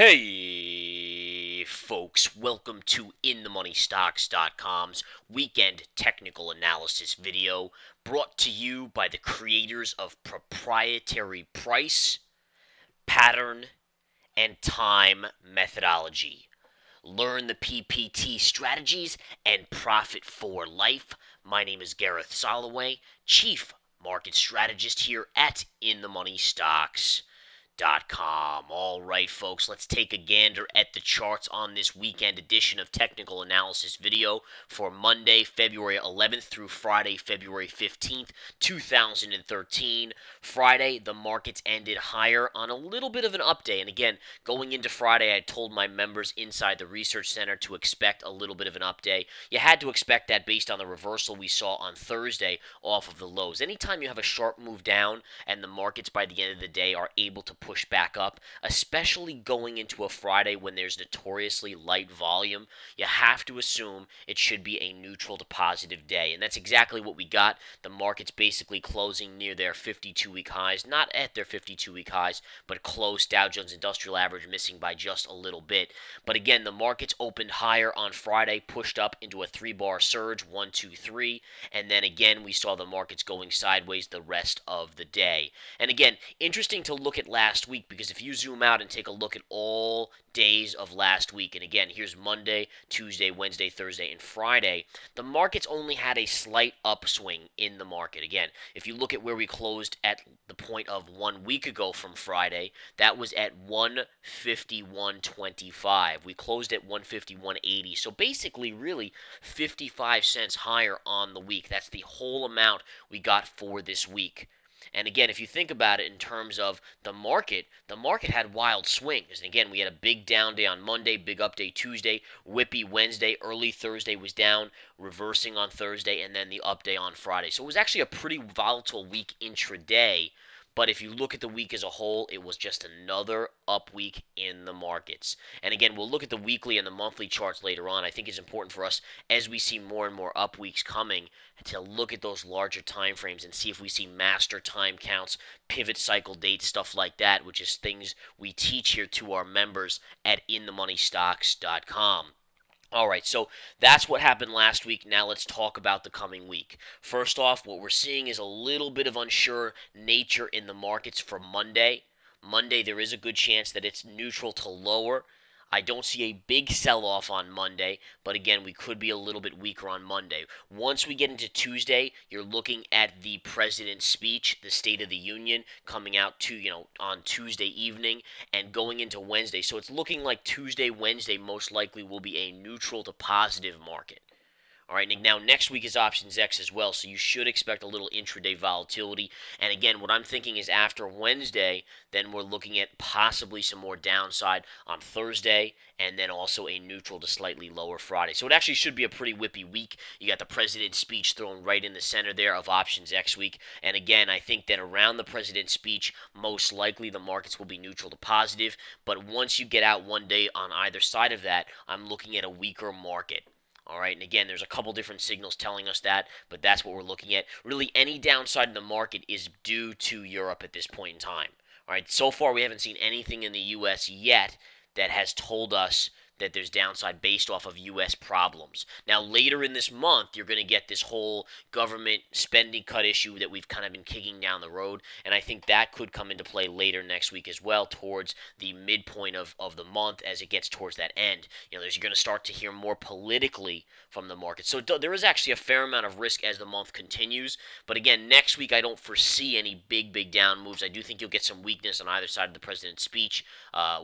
Hey, folks, welcome to InTheMoneyStocks.com's weekend technical analysis video brought to you by the creators of Proprietary Price, Pattern, and Time Methodology. Learn the PPT strategies and profit for life. My name is Gareth Soloway, Chief Market Strategist here at InTheMoneyStocks.com. All right, folks, let's take a gander at the charts on this weekend edition of Technical Analysis video for Monday, February 11th through Friday, February 15th, 2013. Friday, the markets ended higher on a little bit of an update. And again, going into Friday, I told my members inside the Research Center to expect a little bit of an update. You had to expect that based on the reversal we saw on Thursday off of the lows. Anytime you have a sharp move down and the markets by the end of the day are able to push back up, especially going into a Friday when there's notoriously light volume, you have to assume it should be a neutral to positive day. And that's exactly what we got. The market's basically closing near their 52-week highs, not at their 52-week highs, but close. Dow Jones Industrial Average missing by just a little bit. But again, the markets opened higher on Friday, pushed up into a 3-bar surge, 1, 2, 3, and then again we saw the markets going sideways the rest of the day. And again, interesting to look at last week, because if you zoom out and take a look at all days of last week, and again, here's Monday, Tuesday, Wednesday, Thursday, and Friday, the markets only had a slight upswing in the market. Again, if you look at where we closed at the point of 1 week ago from Friday, that was at 151.25. We closed at 151.80. So basically, really 55 cents higher on the week. That's the whole amount we got for this week. And again, if you think about it in terms of the market had wild swings. And again, we had a big down day on Monday, big up day Tuesday, whippy Wednesday, early Thursday was down, reversing on Thursday, and then the up day on Friday. So it was actually a pretty volatile week intraday. But if you look at the week as a whole, it was just another up week in the markets. And again, we'll look at the weekly and the monthly charts later on. I think it's important for us, as we see more and more up weeks coming, to look at those larger time frames and see if we see master time counts, pivot cycle dates, stuff like that, which is things we teach here to our members at InTheMoneyStocks.com. All right, so that's what happened last week. Now let's talk about the coming week. First off, what we're seeing is a little bit of unsure nature in the markets for Monday. Monday, there is a good chance that it's neutral to lower. I don't see a big sell-off on Monday, but again, we could be a little bit weaker on Monday. Once we get into Tuesday, you're looking at the president's speech, the State of the Union, coming out on Tuesday evening and going into Wednesday. So it's looking like Tuesday, Wednesday most likely will be a neutral to positive market. All right, now next week is Options X as well, so you should expect a little intraday volatility. And again, what I'm thinking is after Wednesday, then we're looking at possibly some more downside on Thursday, and then also a neutral to slightly lower Friday. So it actually should be a pretty whippy week. You got the president's speech thrown right in the center there of Options X week. And again, I think that around the president's speech, most likely the markets will be neutral to positive. But once you get out one day on either side of that, I'm looking at a weaker market. All right, and again, there's a couple different signals telling us that, but that's what we're looking at. Really, any downside in the market is due to Europe at this point in time. All right, so far we haven't seen anything in the U.S. yet that has told us that there's downside based off of U.S. problems. Now, later in this month, you're going to get this whole government spending cut issue that we've kind of been kicking down the road, and I think that could come into play later next week as well, towards the midpoint of the month as it gets towards that end. You're going to start to hear more politically from the market. So there is actually a fair amount of risk as the month continues, but again, next week I don't foresee any big down moves. I do think you'll get some weakness on either side of the president's speech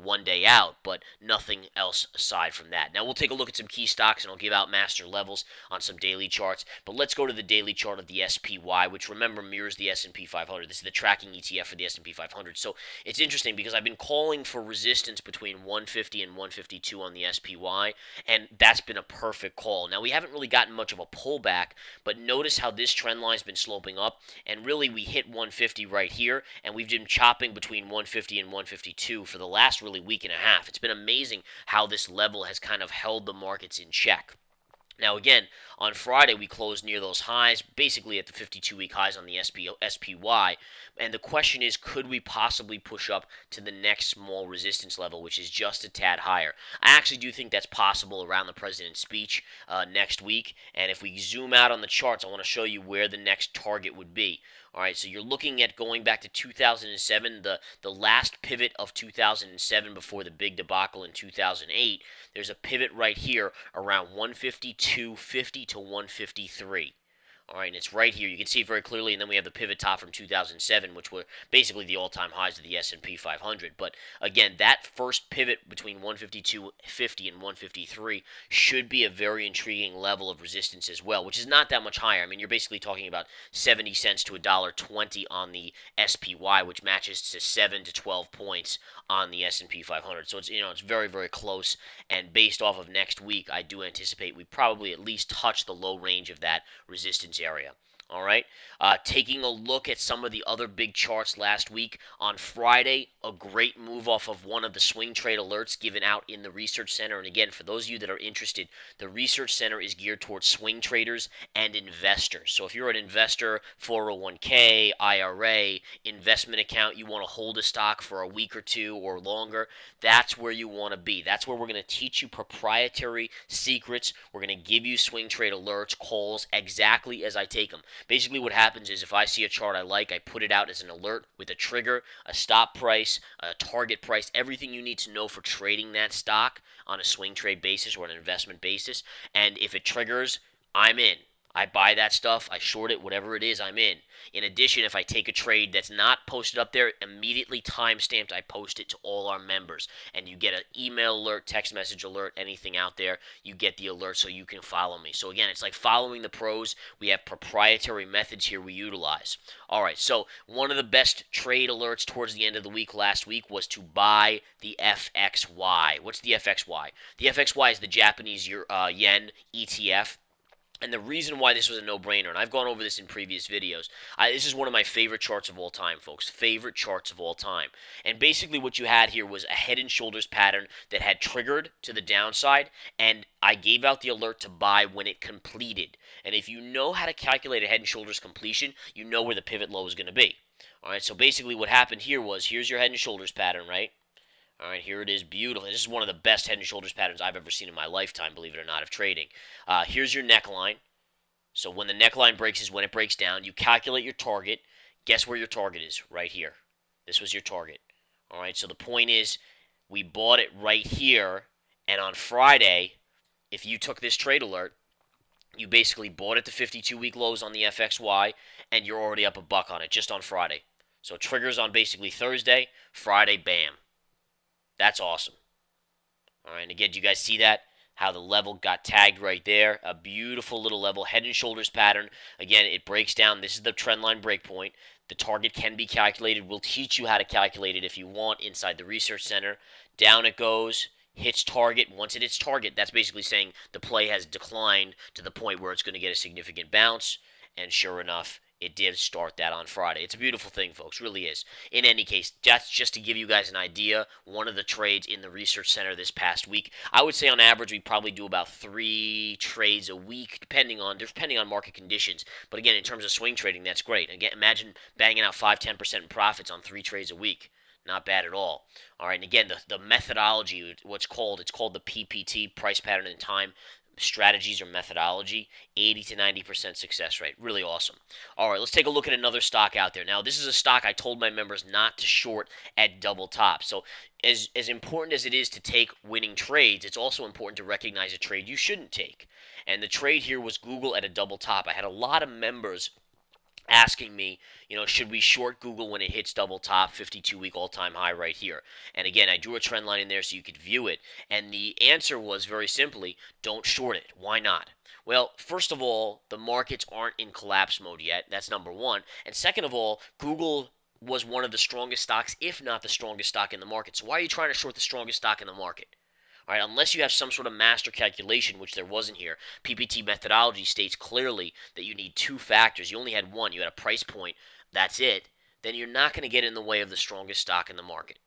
one day out, but nothing else aside from that. Now we'll take a look at some key stocks and I'll give out master levels on some daily charts. But let's go to the daily chart of the SPY, which remember mirrors the S&P 500. This is the tracking ETF for the S&P 500. So it's interesting because I've been calling for resistance between 150 and 152 on the SPY, and that's been a perfect call. Now we haven't really gotten much of a pullback, but notice how this trend line's been sloping up, and really we hit 150 right here, and we've been chopping between 150 and 152 for the last really week and a half. It's been amazing how this level has kind of held the markets in check. Now, again, on Friday, we closed near those highs, basically at the 52-week highs on the SPY. And the question is, could we possibly push up to the next small resistance level, which is just a tad higher? I actually do think that's possible around the president's speech next week. And if we zoom out on the charts, I want to show you where the next target would be. All right, so you're looking at going back to 2007, the last pivot of 2007 before the big debacle in 2008. There's a pivot right here around 152.50 to 153. All right, and it's right here. You can see it very clearly, and then we have the pivot top from 2007, which were basically the all-time highs of the S&P 500. But again, that first pivot between 152.50 and 153 should be a very intriguing level of resistance as well, which is not that much higher. I mean, you're basically talking about 70 cents to $1.20 on the SPY, which matches to 7 to 12 points on the S&P 500. So it's very very close, and based off of next week, I do anticipate we probably at least touch the low range of that resistance area. All right. Taking a look at some of the other big charts last week. On Friday, a great move off of one of the swing trade alerts given out in the Research Center. And again, for those of you that are interested, the Research Center is geared towards swing traders and investors. So if you're an investor, 401k, IRA, investment account, you want to hold a stock for a week or two or longer, that's where you want to be. That's where we're going to teach you proprietary secrets. We're going to give you swing trade alerts, calls, exactly as I take them. Basically, what happens is if I see a chart I like, I put it out as an alert with a trigger, a stop price, a target price, everything you need to know for trading that stock on a swing trade basis or an investment basis. And if it triggers, I'm in. I buy that stuff, I short it, whatever it is, I'm in. In addition, if I take a trade that's not posted up there, immediately time-stamped, I post it to all our members. And you get an email alert, text message alert, anything out there, you get the alert so you can follow me. So again, it's like following the pros. We have proprietary methods here we utilize. All right, so one of the best trade alerts towards the end of the week last week was to buy the FXY. What's the FXY? The FXY is the Japanese yen ETF. And the reason why this was a no-brainer, and I've gone over this in previous videos, this is one of my favorite charts of all time, folks. Favorite charts of all time. And basically what you had here was a head and shoulders pattern that had triggered to the downside, and I gave out the alert to buy when it completed. And if you know how to calculate a head and shoulders completion, you know where the pivot low is going to be. All right, so basically what happened here was, here's your head and shoulders pattern, right? All right, here it is, beautiful. This is one of the best head and shoulders patterns I've ever seen in my lifetime, believe it or not, of trading. Here's your neckline. So when the neckline breaks is when it breaks down. You calculate your target. Guess where your target is? Right here. This was your target. All right, so the point is we bought it right here, and on Friday, if you took this trade alert, you basically bought at the 52-week lows on the FXY, and you're already up a buck on it just on Friday. So triggers on basically Thursday, Friday, bam. That's awesome. All right, and again, do you guys see that? How the level got tagged right there. A beautiful little level, head and shoulders pattern. Again, it breaks down. This is the trend line break point. The target can be calculated. We'll teach you how to calculate it if you want inside the Research Center. Down it goes, hits target. Once it hits target, that's basically saying the play has declined to the point where it's going to get a significant bounce. And sure enough, it did start that on Friday. It's a beautiful thing, folks. Really is. In any case, that's just to give you guys an idea. One of the trades in the Research Center this past week. I would say on average we probably do about 3 trades a week, depending on market conditions. But again, in terms of swing trading, that's great. Again, imagine banging out 5-10% in profits on 3 trades a week. Not bad at all. All right, and again, the methodology, it's called the PPT, price pattern and time strategies or methodology, 80 to 90% success rate. Really awesome. All right, let's take a look at another stock out there. Now, this is a stock I told my members not to short at double top. So as important as it is to take winning trades, it's also important to recognize a trade you shouldn't take. And the trade here was Google at a double top. I had a lot of members asking me, should we short Google when it hits double top, 52-week all-time high right here? And again, I drew a trend line in there so you could view it. And the answer was very simply, don't short it. Why not? Well, first of all, the markets aren't in collapse mode yet. That's number one. And second of all, Google was one of the strongest stocks, if not the strongest stock in the market. So why are you trying to short the strongest stock in the market? All right, unless you have some sort of master calculation, which there wasn't here. PPT methodology states clearly that you need 2 factors. You only had one. You had a price point. That's it. Then you're not going to get in the way of the strongest stock in the market.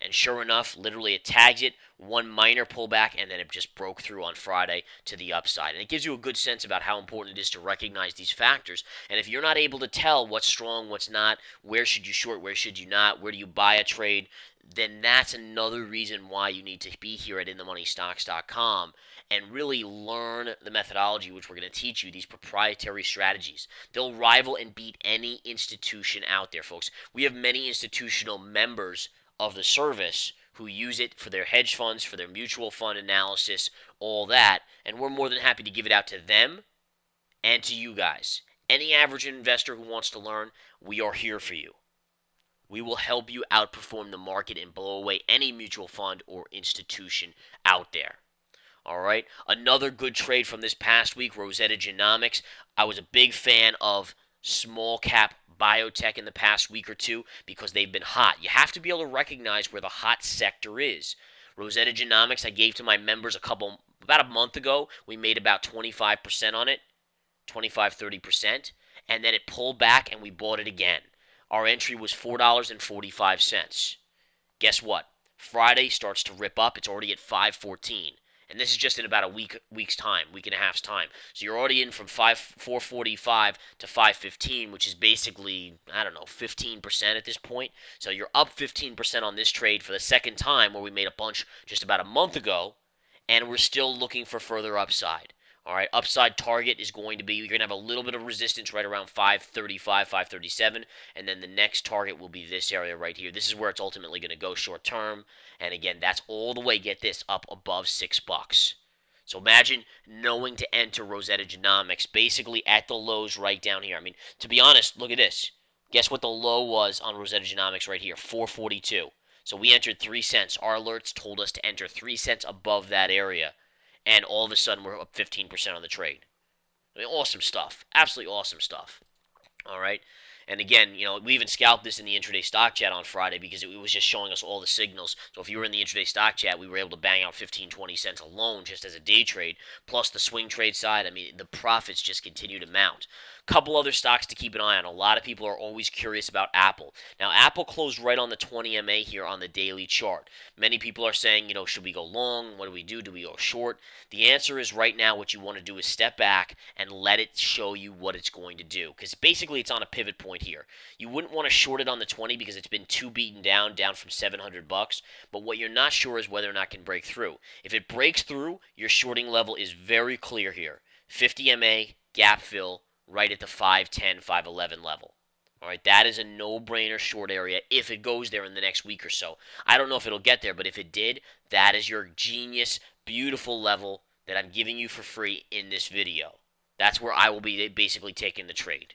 And sure enough, literally it tags it, one minor pullback, and then it just broke through on Friday to the upside. And it gives you a good sense about how important it is to recognize these factors. And if you're not able to tell what's strong, what's not, where should you short, where should you not, where do you buy a trade, then that's another reason why you need to be here at InTheMoneyStocks.com and really learn the methodology, which we're going to teach you, these proprietary strategies. They'll rival and beat any institution out there, folks. We have many institutional members of the service who use it for their hedge funds, for their mutual fund analysis, all that, and we're more than happy to give it out to them and to you guys. Any average investor who wants to learn, we are here for you. We will help you outperform the market and blow away any mutual fund or institution out there. All right. Another good trade from this past week, Rosetta Genomics. I was a big fan of small cap biotech in the past week or two because they've been hot. You have to be able to recognize where the hot sector is. Rosetta Genomics, I gave to my members about a month ago. We made about 25% on it, 25-30%, and then it pulled back and we bought it again. Our entry was $4.45. Guess what? Friday starts to rip up. It's already at 514. And this is just in about a week's time, week and a half's time. So you're already in from 445 to 515, which is basically, I don't know, 15% at this point. So you're up 15% on this trade for the second time, where we made a bunch just about a month ago, and we're still looking for further upside. All right, upside target is going to be, you're going to have a little bit of resistance right around 535, 537, and then the next target will be this area right here. This is where it's ultimately going to go short term, and again, that's all the way, get this, up above $6. So imagine knowing to enter Rosetta Genomics basically at the lows right down here. I mean, to be honest, look at this. Guess what the low was on Rosetta Genomics right here? 442. So we entered 3 cents. Our alerts told us to enter 3 cents above that area, and all of a sudden we're up 15% on the trade. I mean, awesome stuff. Absolutely awesome stuff. All right. And again, we even scalped this in the intraday stock chat on Friday because it was just showing us all the signals. So if you were in the intraday stock chat, we were able to bang out 15, 20 cents alone just as a day trade, plus the swing trade side. I mean, the profits just continue to mount. Couple other stocks to keep an eye on. A lot of people are always curious about Apple. Now, Apple closed right on the 20 MA here on the daily chart. Many people are saying, should we go long? What do we do? Do we go short? The answer is right now what you want to do is step back and let it show you what it's going to do. Because basically it's on a pivot point here. You wouldn't want to short it on the 20 because it's been too beaten down from $700. But what you're not sure is whether or not it can break through. If it breaks through, your shorting level is very clear here. 50 MA, gap fill, right at the 510, 511 level. All right, that is a no-brainer short area if it goes there in the next week or so. I don't know if it'll get there, but if it did, that is your genius, beautiful level that I'm giving you for free in this video. That's where I will be basically taking the trade.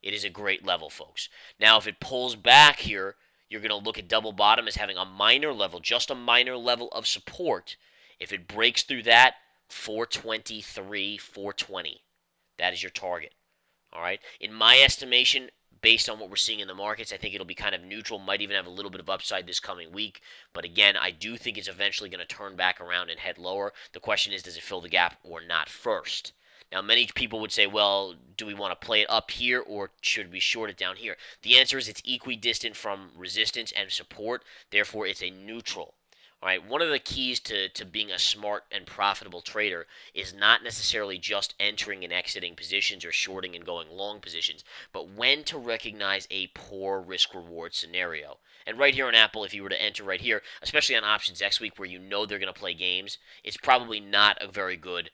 It is a great level, folks. Now, if it pulls back here, you're going to look at double bottom as having a minor level, just a minor level of support. If it breaks through that, 423, 420. That is your target. All right. In my estimation, based on what we're seeing in the markets, I think it'll be kind of neutral, might even have a little bit of upside this coming week. But again, I do think it's eventually going to turn back around and head lower. The question is, does it fill the gap or not first? Now, many people would say, well, do we want to play it up here or should we short it down here? The answer is it's equidistant from resistance and support. Therefore, it's a neutral. All right, one of the keys to being a smart and profitable trader is not necessarily just entering and exiting positions or shorting and going long positions, but when to recognize a poor risk-reward scenario. And right here on Apple, if you were to enter right here, especially on options next week where you know they're going to play games, it's probably not a very good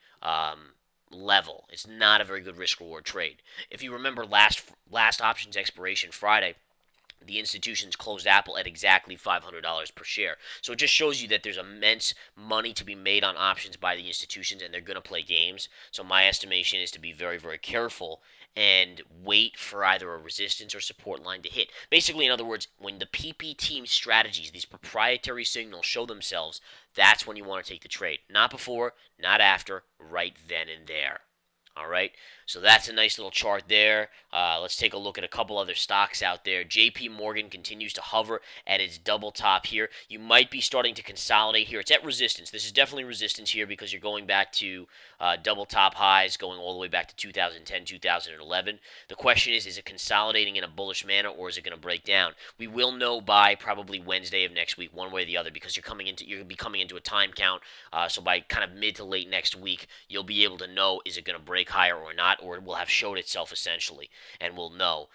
level. It's not a very good risk-reward trade. If you remember last options expiration Friday, the institutions closed Apple at exactly $500 per share. So it just shows you that there's immense money to be made on options by the institutions, and they're going to play games. So my estimation is to be very, very careful and wait for either a resistance or support line to hit. Basically, in other words, when the PP team strategies, these proprietary signals show themselves, that's when you want to take the trade. Not before, not after, right then and there. All right, so that's a nice little chart there. Let's take a look at a couple other stocks out there. JP Morgan continues to hover at its double top here. You might be starting to consolidate here. It's at resistance. This is definitely resistance here because you're going back to double top highs going all the way back to 2010, 2011. The question is it consolidating in a bullish manner or is it going to break down? We will know by probably Wednesday of next week, one way or the other, because you're going to be coming into a time count. So by kind of mid to late next week, you'll be able to know is it going to break higher or not, or it will have showed itself essentially, and we'll know.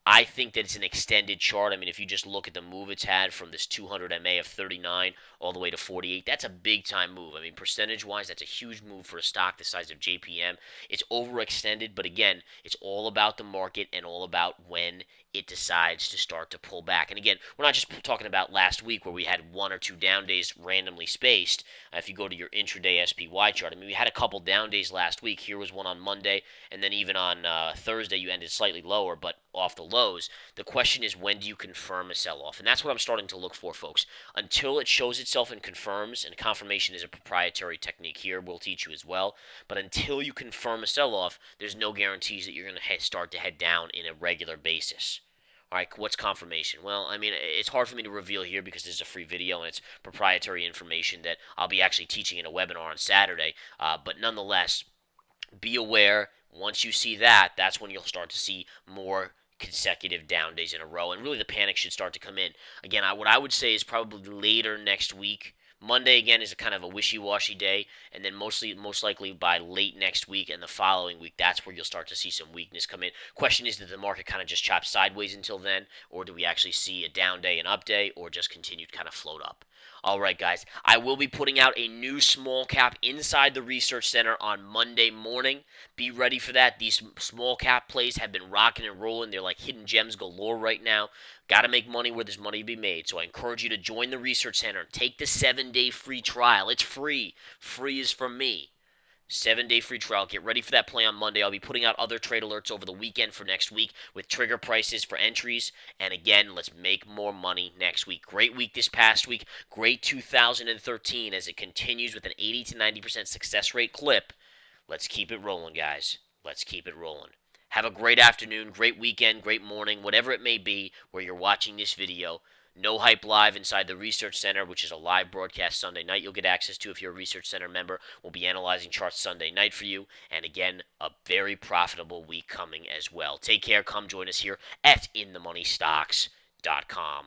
I think that it's an extended chart. I mean, if you just look at the move it's had from this 200 MA of 39 all the way to 48, that's a big time move. I mean, percentage wise, that's a huge move for a stock the size of JPM. It's overextended, but again, it's all about the market and all about when it decides to start to pull back. And again, we're not just talking about last week where we had one or two down days randomly spaced. If you go to your intraday SPY chart, I mean, we had a couple down days last week. Here was one on Monday, and then even on Thursday, you ended slightly lower, but off the lows. The question is, when do you confirm a sell-off? And that's what I'm starting to look for, folks. Until it shows itself and confirms, and confirmation is a proprietary technique here, we'll teach you as well. But until you confirm a sell-off, there's no guarantees that you're going to start to head down in a regular basis. All right, what's confirmation? Well, I mean, it's hard for me to reveal here because this is a free video and it's proprietary information that I'll be actually teaching in a webinar on Saturday. But nonetheless, be aware, once you see that, that's when you'll start to see more consecutive down days in a row. And really, the panic should start to come in. Again, what I would say is probably later next week. Monday again is a kind of a wishy-washy day, and then most likely by late next week and the following week, that's where you'll start to see some weakness come in. Question is, did the market kind of just chop sideways until then, or do we actually see a down day and up day, or just continue to kind of float up? All right, guys, I will be putting out a new small cap inside the research center on Monday morning. Be ready for that. These small cap plays have been rocking and rolling. They're like hidden gems galore right now. Got to make money where there's money to be made. So I encourage you to join the research center and take the 7-day free trial. It's free. Free is from me. 7-day free trial. Get ready for that play on Monday. I'll be putting out other trade alerts over the weekend for next week with trigger prices for entries. And again, let's make more money next week. Great week this past week. Great 2013 as it continues with an 80 to 90% success rate clip. Let's keep it rolling, guys. Let's keep it rolling. Have a great afternoon, great weekend, great morning, whatever it may be where you're watching this video. No Hype Live inside the Research Center, which is a live broadcast Sunday night you'll get access to if you're a Research Center member. We'll be analyzing charts Sunday night for you. And again, a very profitable week coming as well. Take care. Come join us here at InTheMoneyStocks.com.